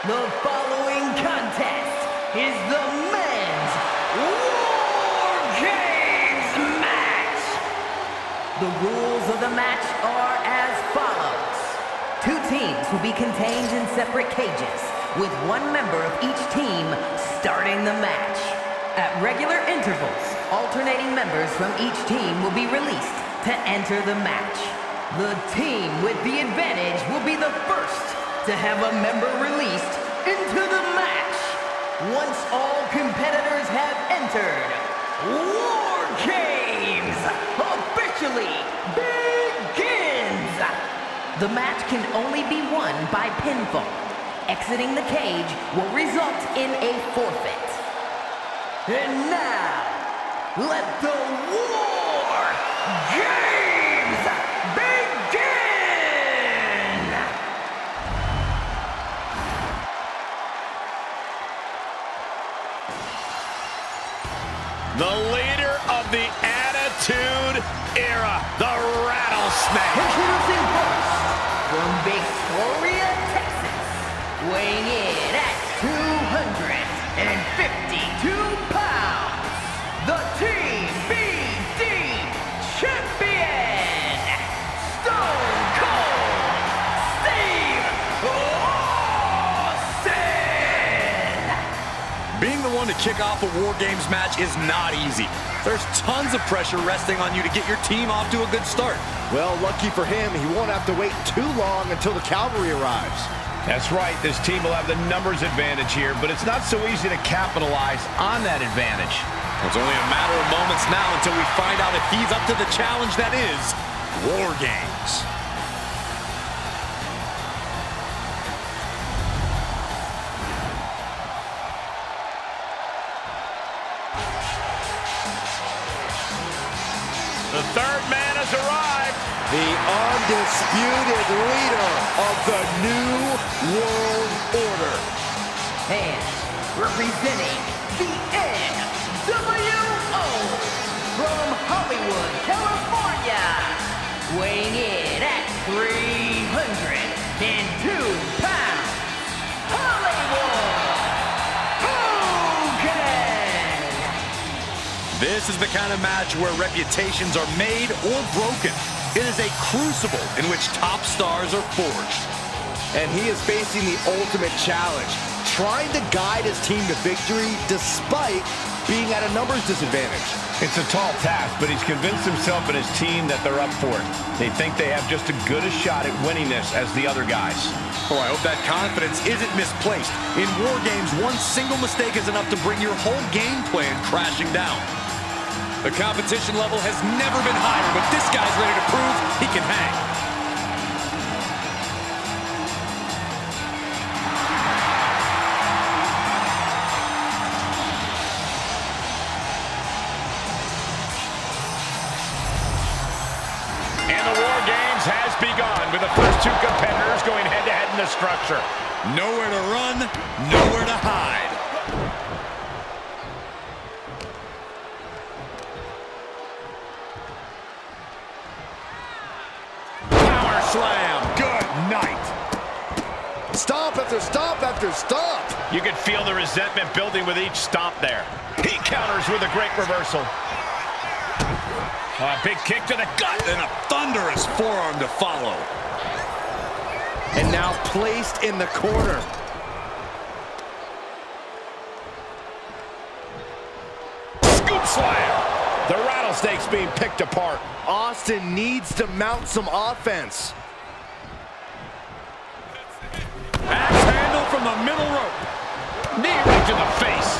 The following contest is the men's WARGAMES match. The rules of the match are as follows. Two teams will be contained in separate cages, with one member of each team starting the match. At regular intervals, alternating members from each team will be released to enter the match. The team with the advantage will be the first to have a member released into the match. Once all competitors have entered, WARGAMES officially begins! The match can only be won by pinfall. Exiting the cage will result in a forfeit. And now, let the WARGAMES begin! The leader of the Attitude Era, the Rattlesnake. Introducing first, from Victoria, Texas, weighing in at 252 pounds, the Team BD Champion, Stone Cold Steve Austin! Being the one to kick off a WARGAMES match is not easy. There's tons of pressure resting on you to get your team off to a good start. Well, lucky for him, he won't have to wait too long until the cavalry arrives. That's right, this team will have the numbers advantage here, but it's not so easy to capitalize on that advantage. It's only a matter of moments now until we find out if he's up to the challenge that is WARGAMES. The third man has arrived. The undisputed leader of the New World Order. And representing the nWo from Hollywood, California, weighing in at 302 pounds, Hollywood Hogan! This is the kind of match where reputations are made or broken. It is a crucible in which top stars are forged. And he is facing the ultimate challenge, trying to guide his team to victory despite being at a numbers disadvantage. It's a tall task, but he's convinced himself and his team that they're up for it. They think they have just as good a shot at winning this as the other guys. Oh, I hope that confidence isn't misplaced. In WARGAMES, one single mistake is enough to bring your whole game plan crashing down. The competition level has never been higher, but this guy's ready to prove he can hang. And the WARGAMES has begun with the first two competitors going head-to-head in the structure. Nowhere to run, nowhere to hide. Power slam. Good night. Stomp after stomp after stomp. You can feel the resentment building with each stomp there. He counters with a great reversal. A big kick to the gut. And a thunderous forearm to follow. And now placed in the corner. Scoop slam. The Rattlesnake's being picked apart. Austin needs to mount some offense. Axe handle from the middle rope. Knee right to the face.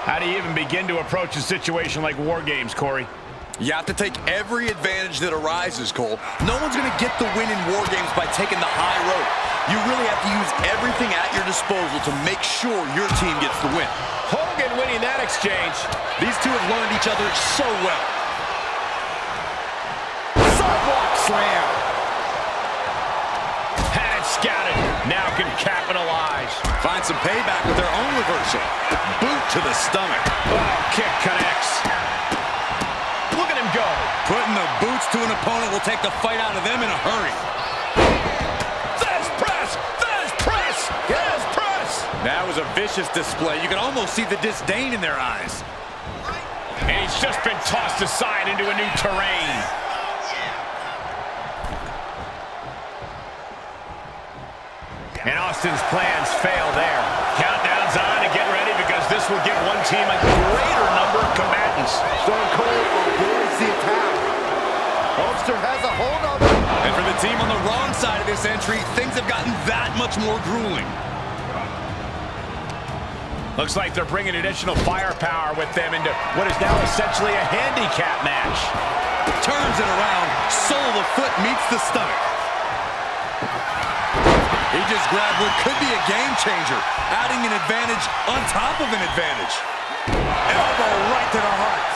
How do you even begin to approach a situation like WARGAMES, Corey? You have to take every advantage that arises, Cole. No one's going to get the win in WARGAMES by taking the high road. You really have to use everything at your disposal to make sure your team gets the win. Hogan winning that exchange. These two have learned each other so well. Sidewalk slam. Had it scouted. Now can capitalize. Find some payback with their own reversal. Boot to the stomach. Oh, kick connects. Look at him go. Putting the boots to an opponent will take the fight out of them in a hurry. Fez press! Fez press! Get That was a vicious display. You can almost see the disdain in their eyes. And he's just been tossed aside into a new terrain. And Austin's plans fail there. Countdown's on and get ready because this will give one team a greater number of combatants. Stone Cold avoids the attack. Holster has a hold of it. And for the team on the wrong side of this entry, things have gotten that much more grueling. Looks like they're bringing additional firepower with them into what is now essentially a handicap match. Turns it around, sole of the foot meets the stomach. He just grabbed what could be a game changer, adding an advantage on top of an advantage. Elbow right to the heart.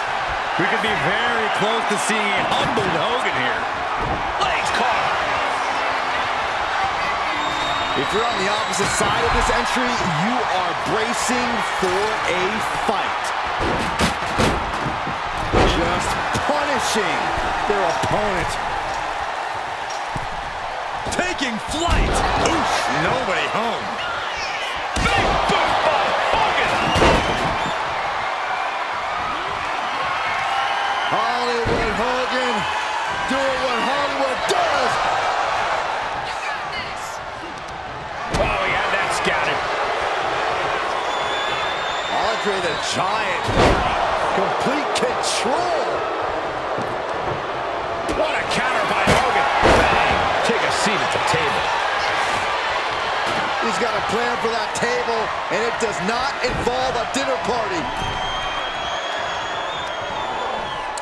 We could be very close to seeing a humbled Hogan here. Legs caught. If you're on the opposite side of this entry, you are bracing for a fight. Just punishing their opponent. Taking flight. Oof, nobody home. Big boot by Hogan. Hollywood Hogan doing what Hollywood does. Oh, he had that scouted. Andre the Giant, complete control. What a counter by Hogan. Bang. Take a seat at the table. He's got a plan for that table, and it does not involve a dinner party.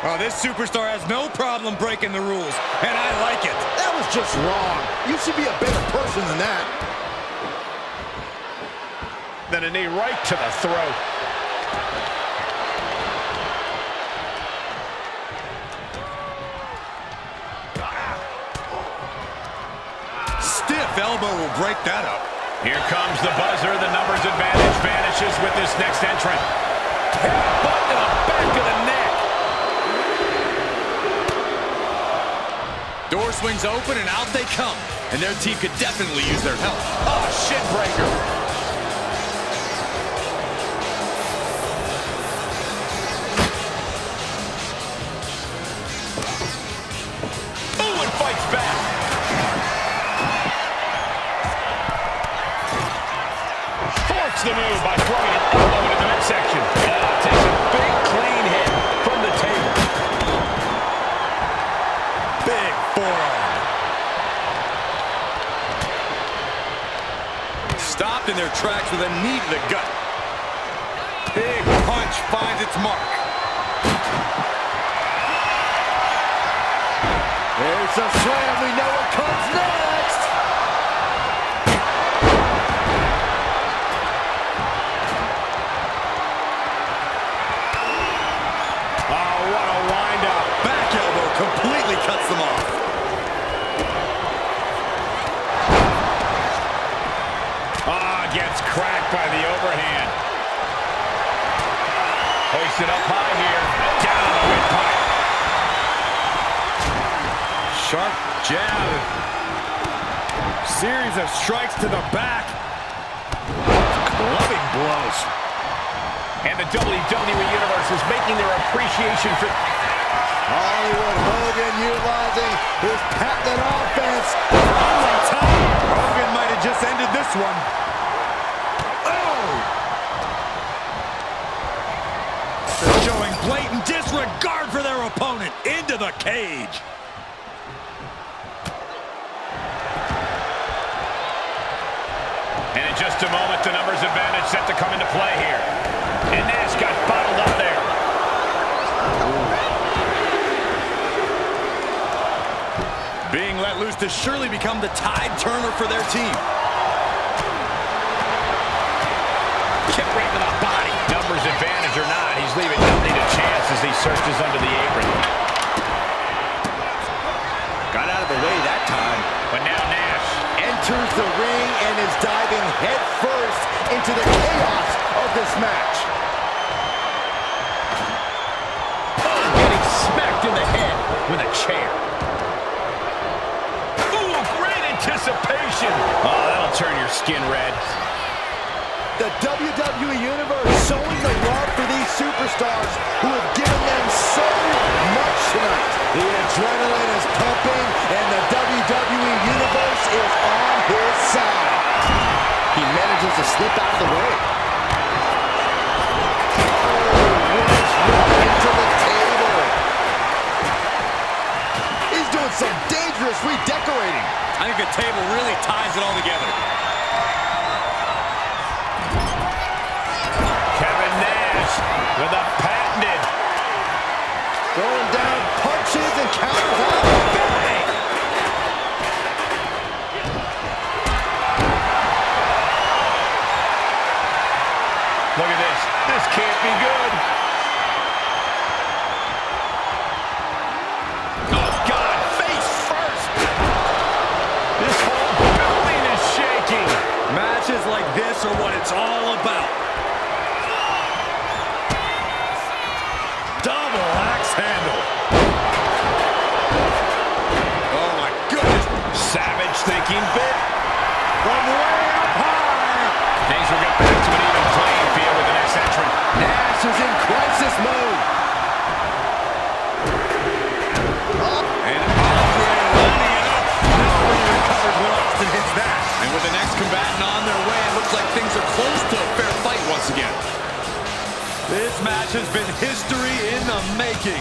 Oh, this superstar has no problem breaking the rules, and I like it. That was just wrong. You should be a better person than that. Then a knee right to the throat. Stiff elbow will break that up. Here comes the buzzer. The numbers advantage vanishes with this next entrant. Headbutt to the back of the neck. Door swings open and out they come. And their team could definitely use their help. Oh, shin breaker. Oh, and fights back. Forks the move by throwing an elbow into the midsection. Takes a big clean hit from the table. Big forearm. Stopped in their tracks with a knee to the gut. Big punch finds its mark. There's a slam. We know what comes next. Oh, what a wind-up. Back elbow completely cuts them off. Gets cracked by the overhand. Hoisted up high here. Down the windpipe. Sharp jab. Series of strikes to the back. Clubbing blows. And the WWE Universe is making their appreciation for Hollywood Hogan utilizing his patented offense. On the top. Hogan might have just ended this one. Showing blatant disregard for their opponent into the cage. And in just a moment, the numbers advantage set to come into play here. And Nash got bottled up there. Being let loose to surely become the tide turner for their team. Kick right to the body. Numbers advantage or not, he's leaving nothing to chance as he searches under the apron. Got out of the way that time. But now Nash Enters the ring and is diving headfirst into the chaos of this match. oh, getting smacked in the head with a chair. Ooh, great anticipation. Oh, that'll turn your skin red. The WWE Universe showing the love for these superstars who have given them so much tonight. The adrenaline is pumping, and the WWE Universe is on his side. He manages to slip out of the way. Right into the table. He's doing some dangerous redecorating. I think the table really ties it all together. With a patented. Throwing down punches and counters out. Bang! Look at this. This can't be good. Oh, God. Face first. This whole building is shaking. Matches like this are what it's all about. Double axe handle. Oh my goodness. Savage thinking bit. From way up high. Things will get back to an even playing field with the next entrant. Nash is in crisis mode. And Andre lining it up. This one recovers when Austin hits that. And with the next combatant on their way, it looks like things are close to a fair fight once again. This match has been history in the making.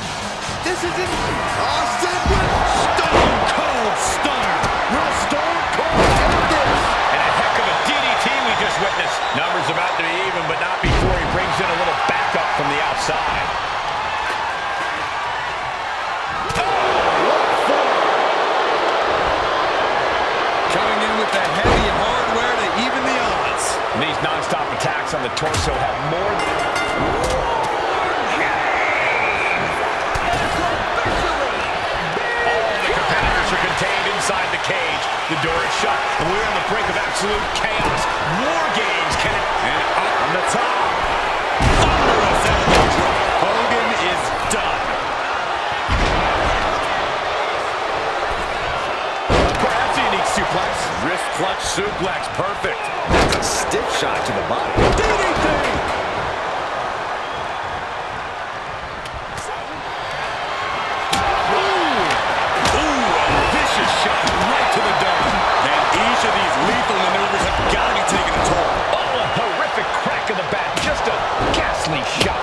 This is it. Austin with Stone Cold Stunner. Will Stone Cold end this? And a heck of a DDT we just witnessed. Numbers about to be even, but not before he brings in a little backup from the outside. Coming in with the heavy hardware to even the odds. These non-stop attacks on the torso have more than... contained inside the cage. The door is shut, and we're on the brink of absolute chaos. War Games can... And up on the top. Thunderous elbow drop. Hogan is done. Perhaps a unique suplex. Wrist clutch suplex. Perfect. That's a stiff shot to the body. DDT. Shot right to the dome. And each of these lethal maneuvers have got to be taking a toll. Oh, a horrific crack of the bat. Just a ghastly shot.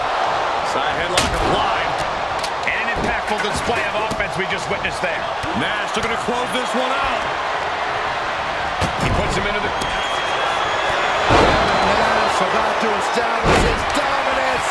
Side headlock applied. And an impactful display of offense we just witnessed there. Nash looking to close this one out. He puts him into the... Nash about to establish his dominance.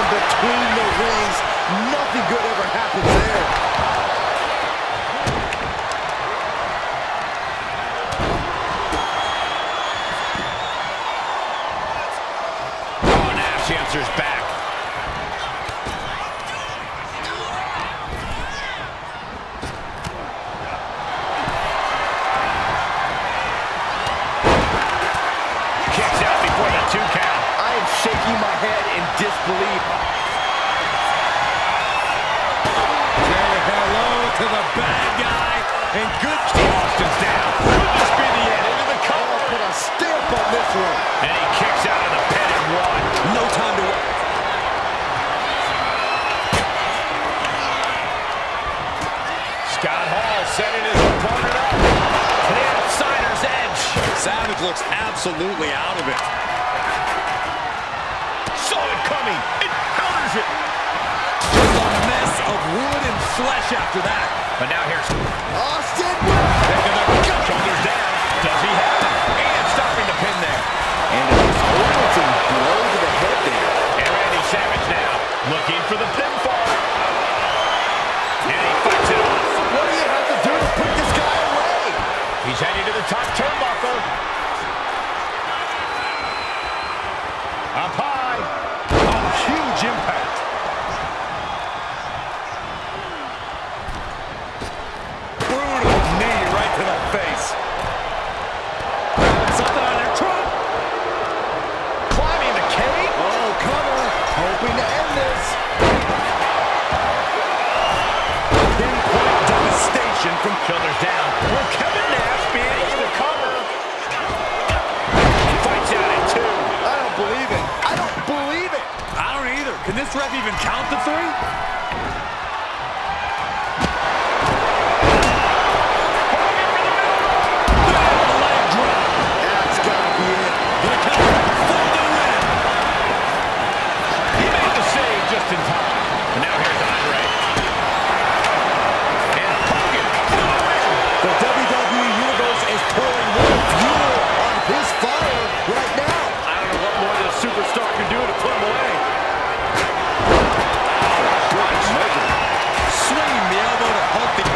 Between the rings, nothing good ever happens there. Oh, Nash answers back. Kicks out before the 2 count. I am shaking my head in disbelief. To the bad guy, and good. Austin's down. Could this be the end? Into the cover. Put a stamp on this one. And he kicks out of the pin and one. No time to... Scott Hall setting his opponent up. To the outsider's edge. Savage looks absolutely out of it. Saw it coming. It counters it. Just a mess of wood and flesh after that. But now here's Austin. taking the shoulders down. Does he have it? And stopping the pin there. And a disorienting blow to the head there. And Randy Savage now looking for the pinfall. And he fights it off. What do you have to do to put this guy away? He's heading to the top turnbuckle. Up high. Oh, huge impact. submission from shoulders down. Will Kevin Nash be able to cover? Fights out at 2. I don't believe it. I don't believe it. I don't either. Can this ref even count the 3? Just in time. And now here's Andre. And Hogan. The WWE Universe is pouring more fuel on his fire right now. I don't know what more this superstar can do to put him away. Swinging the elbow to hook the...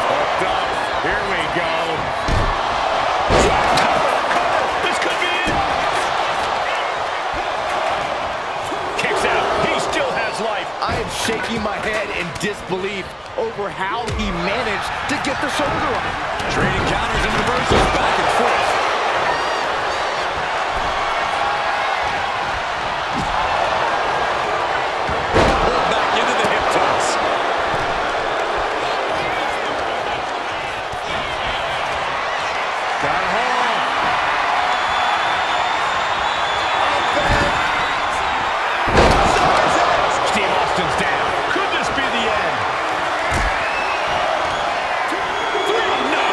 Hooked up. Here we go. This could be it. Kicks out. He still has life. I am shaking my head in disbelief over how he managed to get the shoulder up. Trading counters and reversals back and forth. Pulled back into the hip toss. Got a hold. Steve Austin's down. Could this be the end? 3, no.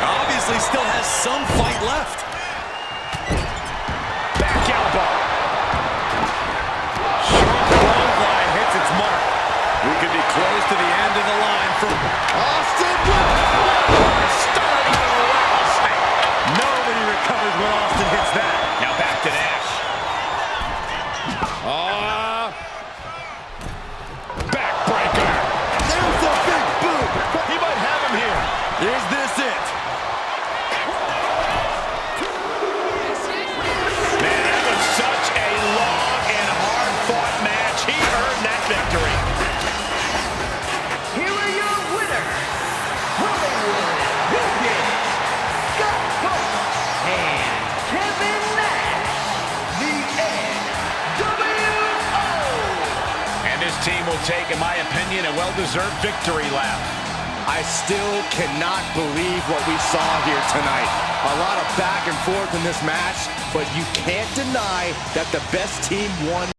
Obviously still has some fight left. Back elbow. Strong clothesline hits its mark. We could be close to the end of the line for Austin. Starting to rouse. nobody recovers when Austin hits that. Now back to Nash. Backbreaker. There's the big boot. He might have him here. Is this it? Man, that was such a long and hard-fought match. He earned that victory. Here are your winners, Hollywood Hogan, Scott Hall, and Kevin Nash, the nWo. And this team will take, in my opinion, a well-deserved victory lap. I still cannot believe what we saw here tonight. A lot of back and forth in this match, but you can't deny that the best team won.